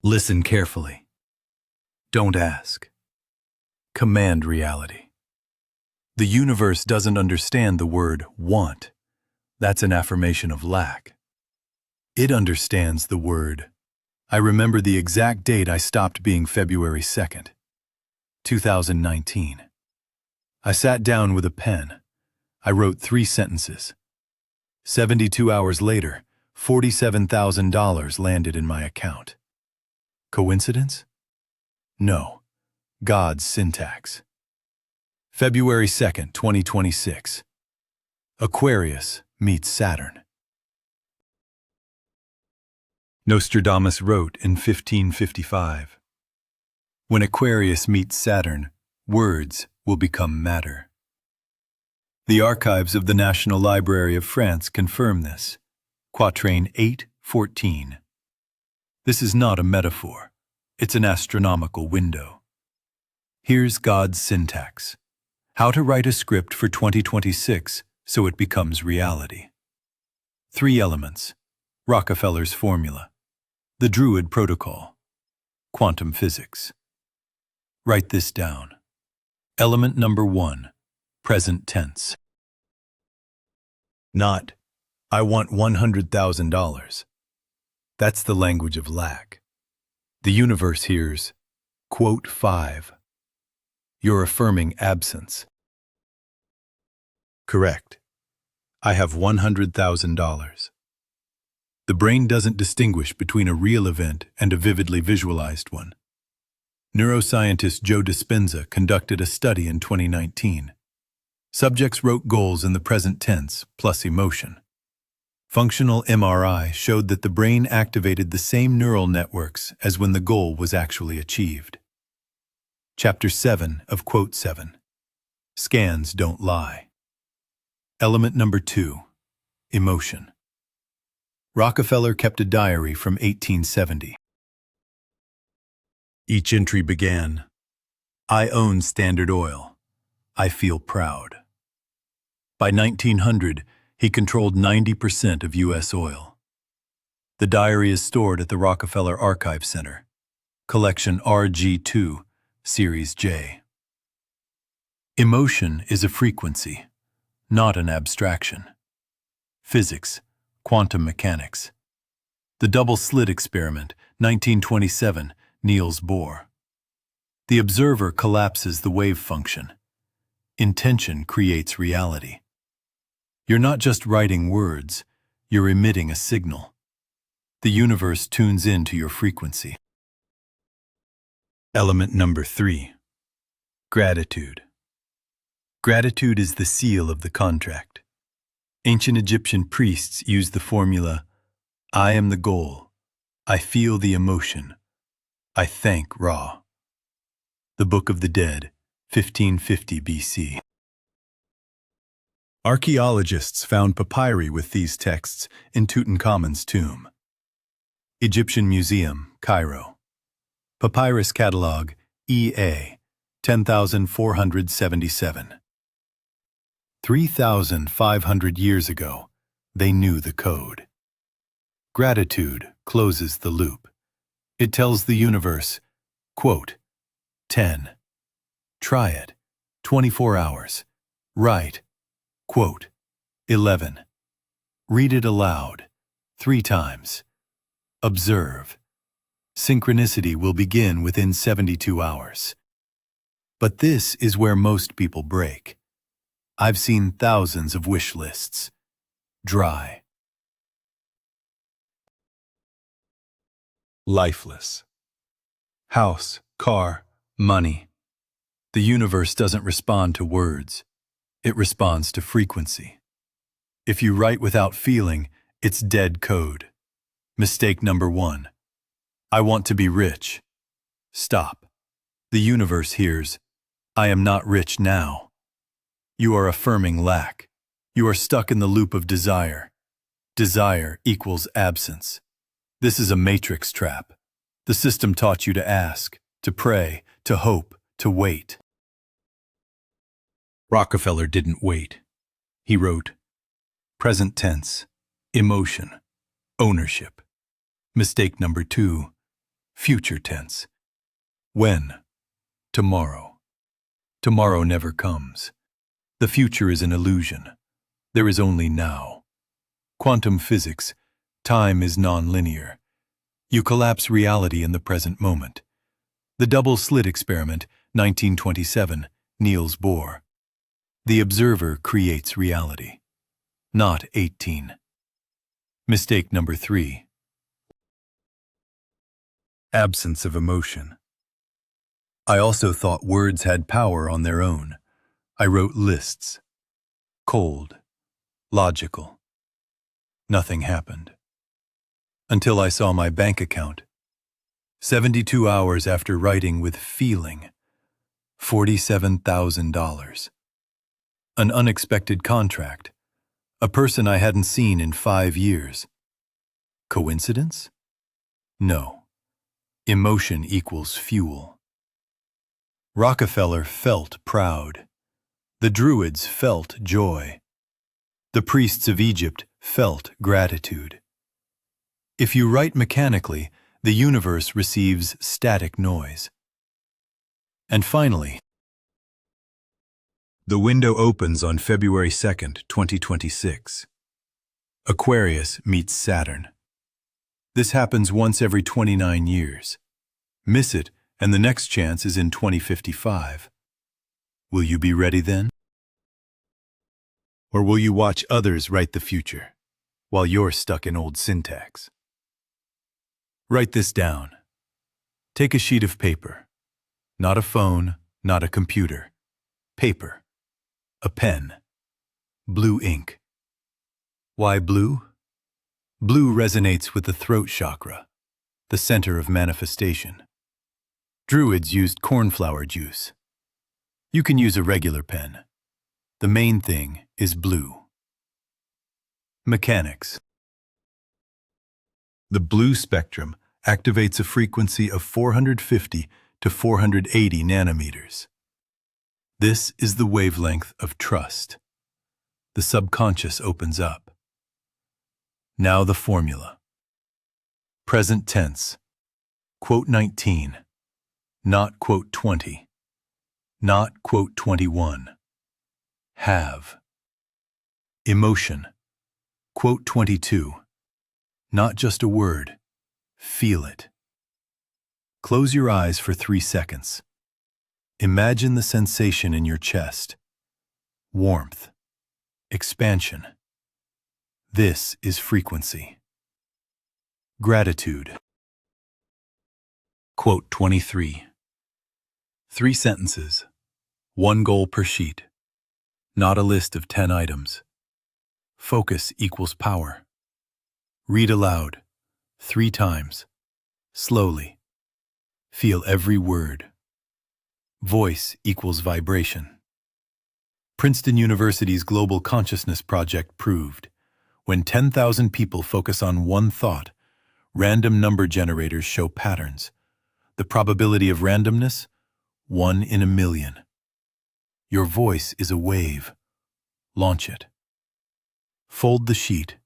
Listen carefully. Don't ask. Command reality. The universe doesn't understand the word want. That's an affirmation of lack. It understands the word. I remember the exact date I stopped being February 2nd, 2019. I sat down with a pen. I wrote 3 sentences. 72 hours later, $47,000 landed in my account. Coincidence? No. God's syntax. February 2nd, 2026. Aquarius meets Saturn. Nostradamus wrote in 1555, "When Aquarius meets Saturn, words will become matter." The archives of the National Library of France confirm this. Quatrain 8:14. This is not a metaphor. It's an astronomical window. Here's God's syntax. How to write a script for 2026 so it becomes reality. 3 elements. Rockefeller's formula. The Druid protocol. Quantum physics. Write this down. Element number 1. Present tense. Not, I want $100,000. That's the language of lack. The universe hears, quote 5. You're affirming absence. Correct. I have $100,000. The brain doesn't distinguish between a real event and a vividly visualized one. Neuroscientist Joe Dispenza conducted a study in 2019. Subjects wrote goals in the present tense plus emotion. Functional MRI showed that the brain activated the same neural networks as when the goal was actually achieved. Chapter 7 of Quote 7. Scans don't lie. Element number 2. Emotion. Rockefeller kept a diary from 1870. Each entry began, I own Standard Oil. I feel proud. By 1900, he controlled 90% of U.S. oil. The diary is stored at the Rockefeller Archive Center, Collection RG2, Series J. Emotion is a frequency, not an abstraction. Physics, quantum mechanics. The double-slit experiment, 1927, Niels Bohr. The observer collapses the wave function. Intention creates reality. You're not just writing words, you're emitting a signal. The universe tunes into your frequency. Element number 3. Gratitude. Gratitude is the seal of the contract. Ancient Egyptian priests used the formula, I am the goal. I feel the emotion. I thank Ra. The Book of the Dead, 1550 BC. Archaeologists found papyri with these texts in Tutankhamun's tomb. Egyptian Museum, Cairo. Papyrus Catalog, EA, 10,477. 3,500 years ago, they knew the code. Gratitude closes the loop. It tells the universe, quote, 10. Try it. 24 hours. Write, quote, 11. Read it aloud. 3 times. Observe. Synchronicity will begin within 72 hours. But this is where most people break. I've seen thousands of wish lists. Dry. Lifeless. House, car, money. The universe doesn't respond to words. It responds to frequency. If you write without feeling, it's dead code. Mistake number 1. I want to be rich. Stop. The universe hears, I am not rich now. You are affirming lack. You are stuck in the loop of desire. Desire equals absence. This is a matrix trap. The system taught you to ask, to pray, to hope, to wait. Rockefeller didn't wait. He wrote, present tense, emotion, ownership. Mistake number 2, Future tense. When? Tomorrow. Tomorrow never comes. The future is an illusion. There is only now. Quantum physics. Time is non-linear. You collapse reality in the present moment. The double-slit experiment, 1927, Niels Bohr. The observer creates reality. Not 18. Mistake number 3. Absence of emotion. I also thought words had power on their own. I wrote lists. Cold. Logical. Nothing happened. Until I saw my bank account. 72 hours after writing with feeling. $47,000. An unexpected contract. A person I hadn't seen in 5 years. Coincidence? No. Emotion equals fuel. Rockefeller felt proud. The Druids felt joy. The priests of Egypt felt gratitude. If you write mechanically, the universe receives static noise. And finally, the window opens on February 2nd, 2026. Aquarius meets Saturn. This happens once every 29 years. Miss it, and the next chance is in 2055. Will you be ready then? Or will you watch others write the future, while you're stuck in old syntax? Write this down. Take a sheet of paper. Not a phone, not a computer. Paper. A pen. Blue ink. Why blue? Blue resonates with the throat chakra, the center of manifestation. Druids used cornflower juice. You can use a regular pen. The main thing is blue. Mechanics. The blue spectrum activates a frequency of 450 to 480 nanometers. This is the wavelength of trust. The subconscious opens up. Now the formula. Present tense. Quote 19. Not quote 20. Not quote 21. Have. Emotion. Quote 22. Not just a word. Feel it. Close your eyes for 3 seconds. Imagine the sensation in your chest. Warmth. Expansion. This is frequency. Gratitude. Quote 23. 3 sentences. 1 goal per sheet. Not a list of 10 items. Focus equals power. Read aloud. 3 times. Slowly. Feel every word. Voice equals vibration. Princeton University's Global Consciousness Project proved, when 10,000 people focus on one thought, random number generators show patterns. The probability of randomness? 1 in a million. Your voice is a wave. Launch it. Fold the sheet.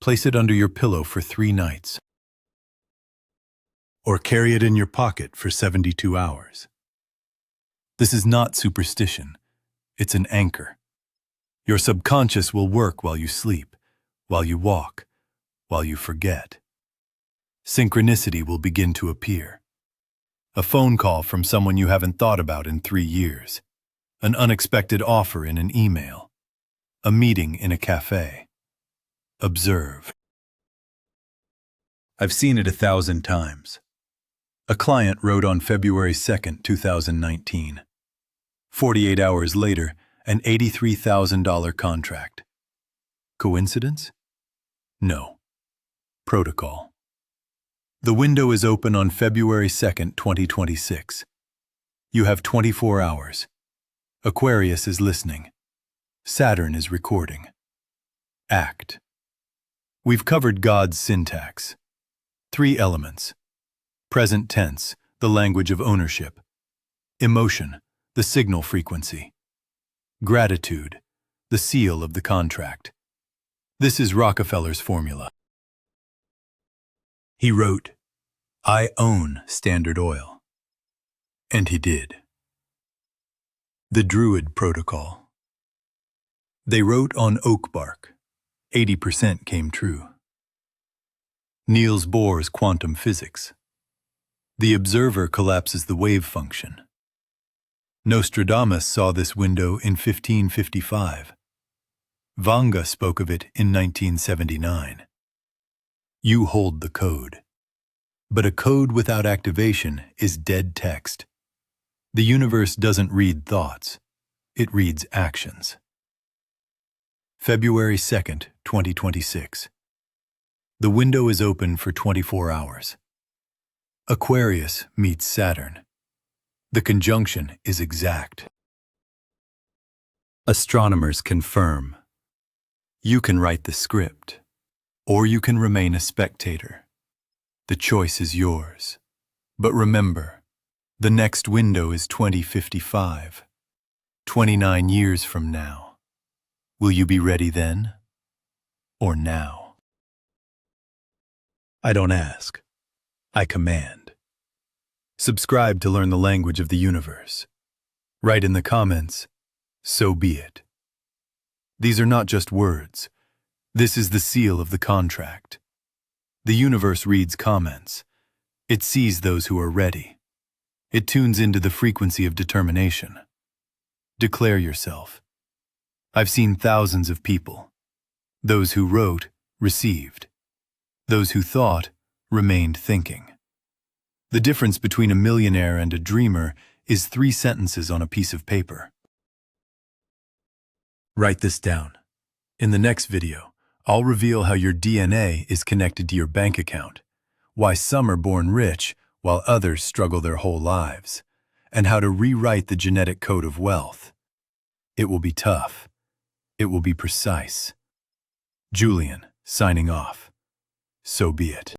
Place it under your pillow for 3 nights. Or carry it in your pocket for 72 hours. This is not superstition. It's an anchor. Your subconscious will work while you sleep, while you walk, while you forget. Synchronicity will begin to appear. A phone call from someone you haven't thought about in 3 years. An unexpected offer in an email. A meeting in a cafe. Observe. I've seen it 1,000 times. A client wrote on February 2nd, 2019. 48 hours later, an $83,000 contract. Coincidence? No. Protocol. The window is open on February 2nd, 2026. You have 24 hours. Aquarius is listening. Saturn is recording. Act. We've covered God's syntax. 3 elements. Present tense, the language of ownership. Emotion, the signal frequency. Gratitude, the seal of the contract. This is Rockefeller's formula. He wrote, I own Standard Oil. And he did. The Druid Protocol. They wrote on oak bark. 80% came true. Niels Bohr's quantum physics. The observer collapses the wave function. Nostradamus saw this window in 1555. Vanga spoke of it in 1979. You hold the code. But a code without activation is dead text. The universe doesn't read thoughts. It reads actions. February 2nd, 2026. The window is open for 24 hours. Aquarius meets Saturn. The conjunction is exact. Astronomers confirm. You can write the script, or you can remain a spectator. The choice is yours. But remember, the next window is 2055, 29 years from now. Will you be ready then, or now? I don't ask. I command. Subscribe to learn the language of the universe. Write in the comments, so be it. These are not just words. This is the seal of the contract. The universe reads comments. It sees those who are ready. It tunes into the frequency of determination. Declare yourself. I've seen thousands of people. Those who wrote, received. Those who thought, remained thinking. The difference between a millionaire and a dreamer is 3 sentences on a piece of paper. Write this down. In the next video, I'll reveal how your DNA is connected to your bank account, why some are born rich while others struggle their whole lives, and how to rewrite the genetic code of wealth. It will be tough. It will be precise. Julian, signing off. So be it.